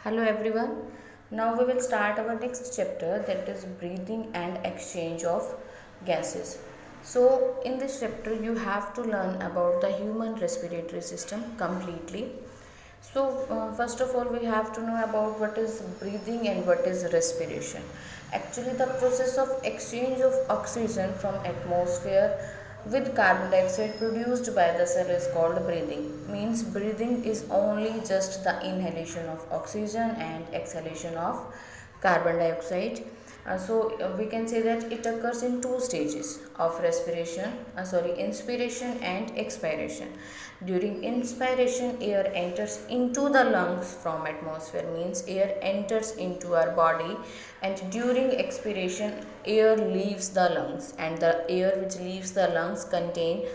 Hello everyone. Now we will start our next chapter, that is breathing and exchange of gases. So in this chapter you have to learn about the human respiratory system completely. So first of all we have to know about what is breathing and what is respiration. Actually the process of exchange of oxygen from atmosphere with carbon dioxide produced by the cell is called breathing. Means breathing is only just the inhalation of oxygen and exhalation of carbon dioxide. We can say that it occurs in two stages of inspiration and expiration. During inspiration, air enters into the lungs from atmosphere, means air enters into our body, and during expiration, air leaves the lungs, and the air which leaves the lungs contain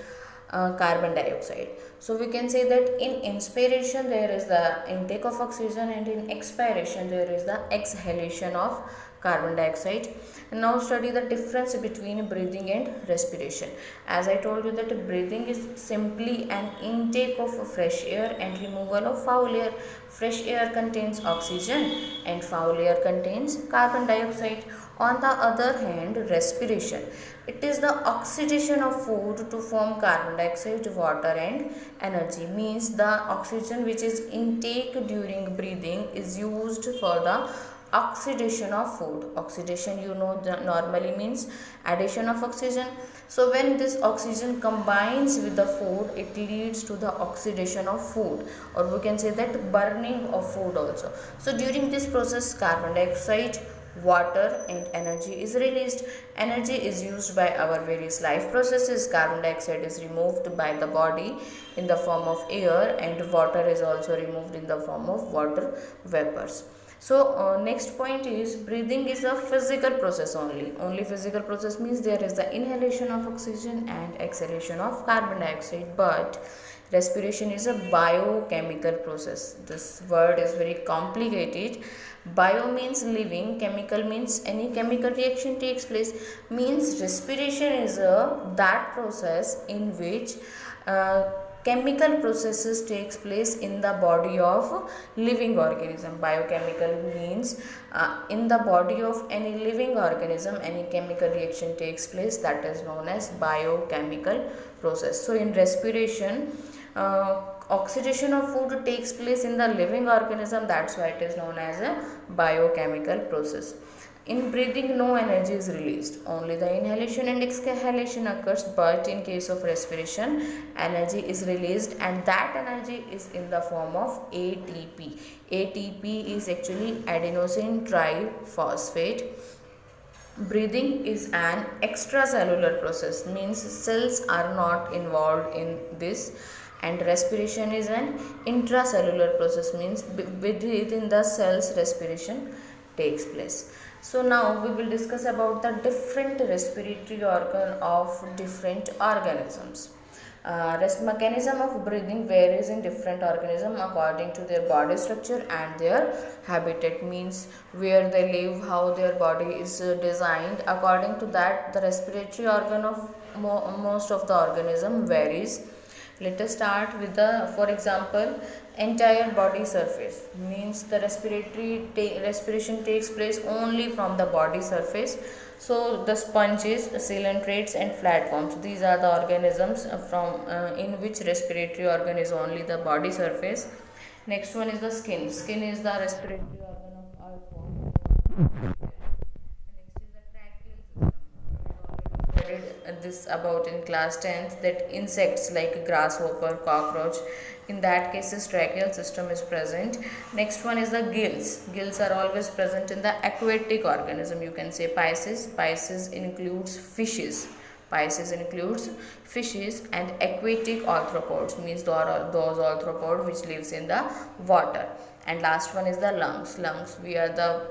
carbon dioxide. So we can say that in inspiration there is the intake of oxygen, and in expiration there is the exhalation of carbon dioxide. Now study the difference between breathing and respiration. As I told you that breathing is simply an intake of fresh air and removal of foul air. Fresh air contains oxygen and foul air contains carbon dioxide. On the other hand, respiration, it is the oxidation of food to form carbon dioxide, water and energy. Means the oxygen which is intake during breathing is used for the oxidation of food. Oxidation, normally means addition of oxygen. So when this oxygen combines with the food, it leads to the oxidation of food, or we can say that burning of food also. So during this process, carbon dioxide, water and energy is released. Energy is used by our various life processes. Carbon dioxide is removed by the body in the form of air, and water is also removed in the form of water vapors. So next point is breathing is a physical process only. Only physical process means there is the inhalation of oxygen and exhalation of carbon dioxide. But respiration is a biochemical process. This word is very complicated. Bio means living, chemical means any chemical reaction takes place. Means respiration is that process in which uh, chemical processes takes place in the body of living organism. Biochemical means in the body of any living organism any chemical reaction takes place, that is known as biochemical process. So in respiration, oxidation of food takes place in the living organism, that's why it is known as a biochemical process. In breathing, no energy is released, only the inhalation and exhalation occurs. But in case of respiration, energy is released, and that energy is in the form of ATP. ATP is actually adenosine triphosphate. Breathing is an extracellular process, means cells are not involved in this, and respiration is an intracellular process, means within the cells respiration takes place. So now we will discuss about the different respiratory organ of different organisms. Rest mechanism of breathing varies in different organisms according to their body structure and their habitat, means where they live, how their body is designed. According to that, the respiratory organ of most of the organism varies. Let us start with the, for example, entire body surface, means the respiration takes place only from the body surface. So the sponges, coelentrates and flatworms, these are the organisms in which respiratory organ is only the body surface. Next one is the skin. Skin is the respiratory organ of earthworm. Next is the tracheal system. We already studied this about in class 10th, that insects like grasshopper, cockroach, in that cases tracheal system is present. Next one is the gills. Gills are always present in the aquatic organism. You can say Pisces. Pisces includes fishes. Pisces includes fishes, and aquatic arthropods means those arthropods which lives in the water. And last one is the lungs. Lungs, we are the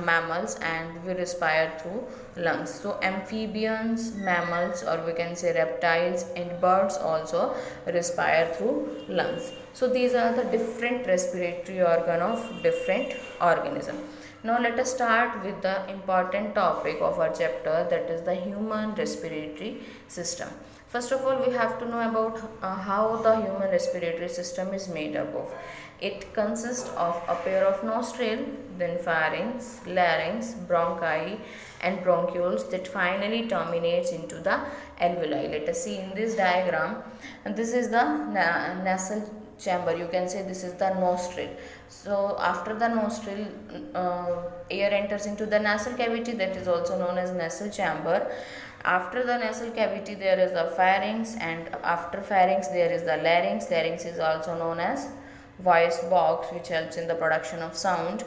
mammals and we respire through lungs. So amphibians, mammals, or we can say reptiles and birds also respire through lungs. So these are the different respiratory organ of different organism. Now let us start with the important topic of our chapter, that is the human respiratory system. First of all, we have to know about how the human respiratory system is made up of. It consists of a pair of nostril, then pharynx, larynx, bronchi and bronchioles that finally terminates into the alveoli. Let us see in this diagram. And this is the nasal chamber. You can say this is the nostril. So after the nostril, air enters into the nasal cavity, that is also known as nasal chamber. After the nasal cavity there is the pharynx, and after pharynx there is the larynx. Larynx is also known as voice box, which helps in the production of sound.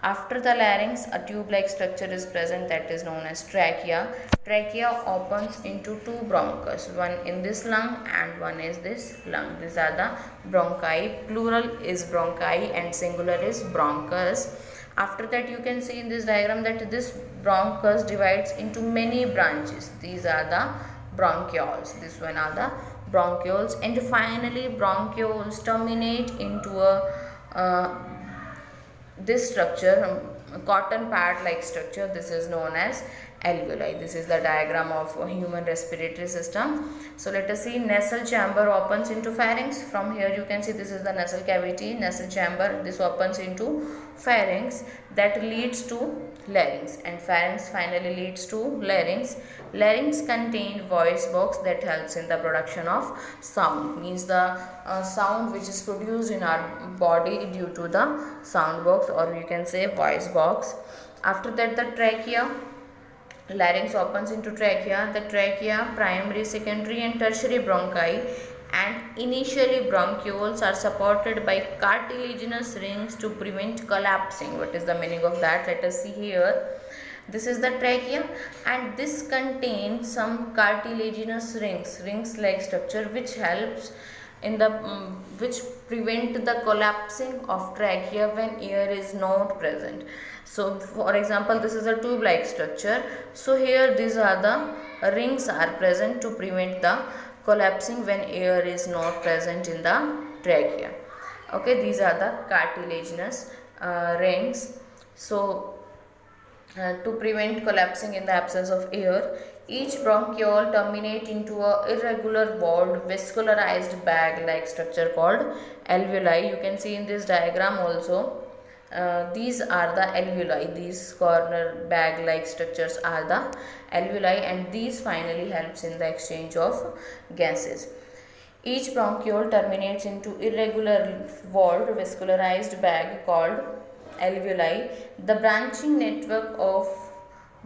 After the larynx, a tube-like structure is present that is known as trachea. Trachea opens into two bronchus, one in this lung and one is this lung. These are the bronchi. Plural is bronchi and singular is bronchus. After that, you can see in this diagram that this bronchus divides into many branches. These are the bronchioles. This one are the bronchioles, and finally bronchioles terminate into a this structure, cotton pad like structure. This is known as alveoli. This is the diagram of a human respiratory system. So let us see. Nasal chamber opens into pharynx. From here you can see this is the nasal cavity, nasal chamber. This opens into pharynx, that leads to larynx, and pharynx finally leads to larynx. Larynx contain voice box that helps in the production of sound, means the sound which is produced in our body due to the sound box, or you can say voice box. After that, the trachea. Larynx opens into trachea. The trachea, primary, secondary and tertiary bronchi and initially bronchioles are supported by cartilaginous rings to prevent collapsing. What is the meaning of that? Let us see here. This is the trachea, and this contains some cartilaginous rings like structure, which helps in the which prevent the collapsing of trachea when air is not present. So for example, this is a tube like structure. So here these are the rings are present to prevent the collapsing when air is not present in the trachea. Okay, these are the cartilaginous rings. So to prevent collapsing in the absence of air, each bronchiole terminate into a irregular walled vascularized bag like structure called alveoli. You can see in this diagram also. These are the alveoli. These corner bag like structures are the alveoli, and these finally helps in the exchange of gases. Each bronchiole terminates into irregular walled vascularized bag called alveoli. The branching network of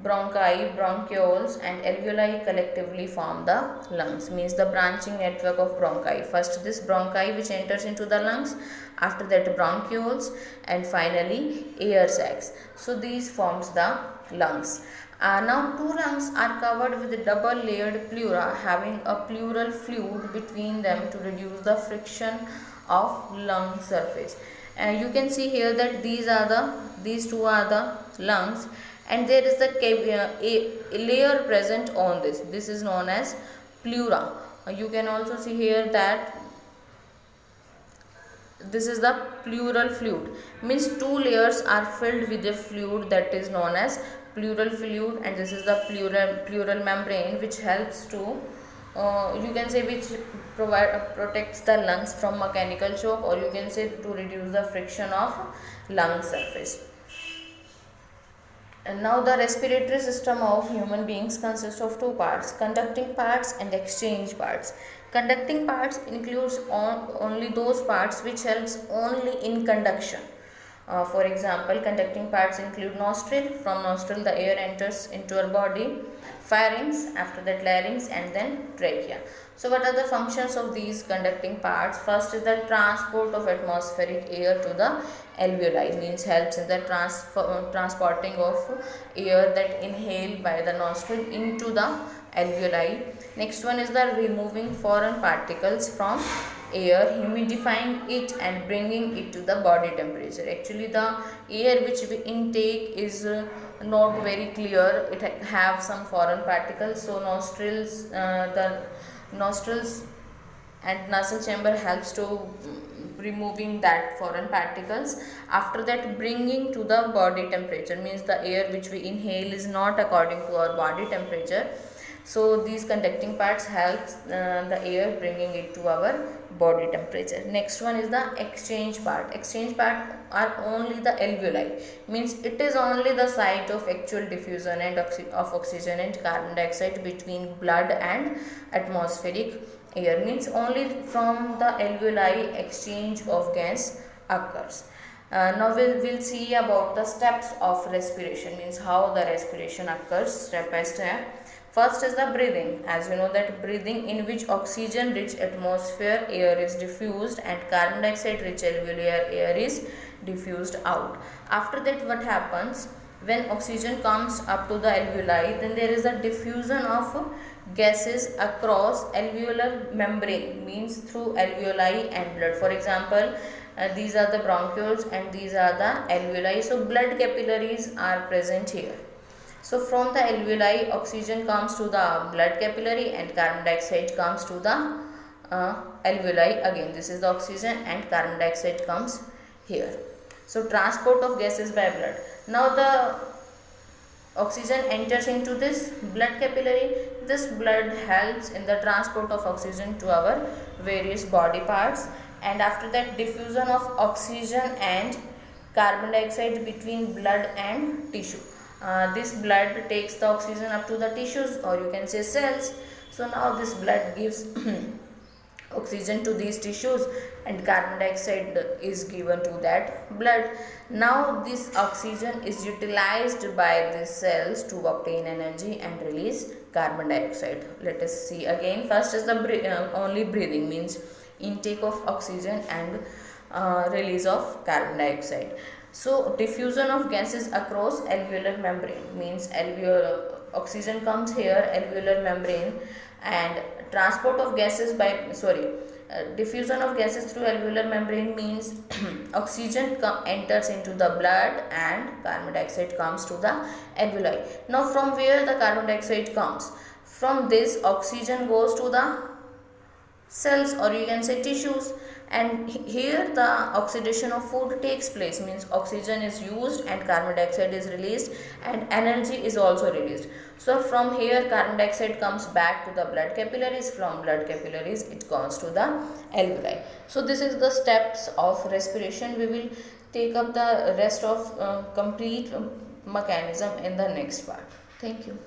bronchi, bronchioles and alveoli collectively form the lungs, means the branching network of bronchi. First this bronchi which enters into the lungs, after that bronchioles, and finally air sacs. So these forms the lungs. Now two lungs are covered with double layered pleura having a pleural fluid between them to reduce the friction of lung surface. You can see here that these two are the lungs, and there is the a layer present on this. This is known as pleura. You can also see here that this is the pleural fluid, means two layers are filled with a fluid that is known as pleural fluid, and this is the pleural membrane which helps to you can say which protects the lungs from mechanical shock, or you can say to reduce the friction of lung surface. And now the respiratory system of human beings consists of two parts, conducting parts and exchange parts. Conducting parts includes only those parts which helps only in conduction. For example, conducting parts include nostril. From nostril the air enters into our body, pharynx, after that larynx, and then trachea. So what are the functions of these conducting parts? First is the transport of atmospheric air to the alveoli, means helps in the transporting of air that inhaled by the nostril into the alveoli. Next one is the removing foreign particles from air, humidifying it and bringing it to the body temperature. Actually the air which we intake is not very clear. It have some foreign particles, so the nostrils and nasal chamber helps to removing that foreign particles. After that, bringing to the body temperature, means the air which we inhale is not according to our body temperature. So these conducting parts helps the air bringing it to our body temperature. Next one is the exchange part. Exchange part are only the alveoli, means it is only the site of actual diffusion and of oxygen and carbon dioxide between blood and atmospheric air, means only from the alveoli exchange of gas occurs. Now we'll see about the steps of respiration, means how the respiration occurs step by step. First is the breathing. As you know that breathing, in which oxygen rich atmosphere air is diffused and carbon dioxide rich alveolar air is diffused out. After that, what happens when oxygen comes up to the alveoli, then there is a diffusion of gases across alveolar membrane, means through alveoli and blood. For example, these are the bronchioles and these are the alveoli. So blood capillaries are present here. So from the alveoli, oxygen comes to the blood capillary and carbon dioxide comes to the alveoli. Again, this is the oxygen and carbon dioxide comes here. So transport of gases by blood. Now the oxygen enters into this blood capillary. This blood helps in the transport of oxygen to our various body parts, and after that diffusion of oxygen and carbon dioxide between blood and tissue. This blood takes the oxygen up to the tissues, or you can say cells. So now this blood gives oxygen to these tissues and carbon dioxide is given to that blood. Now this oxygen is utilized by the cells to obtain energy and release carbon dioxide. Let us see again. First is the only breathing, means intake of oxygen and release of carbon dioxide. So diffusion of gases across alveolar membrane, means oxygen comes here alveolar membrane, and transport of gases by diffusion of gases through alveolar membrane means oxygen enters into the blood and carbon dioxide comes to the alveoli. Now from where the carbon dioxide comes? From this oxygen goes to the cells, or you can say tissues, and here the oxidation of food takes place, means oxygen is used and carbon dioxide is released and energy is also released. So from here carbon dioxide comes back to the blood capillaries, from blood capillaries it goes to the alveoli. So this is the steps of respiration. We will take up the rest of complete mechanism in the next part. Thank you.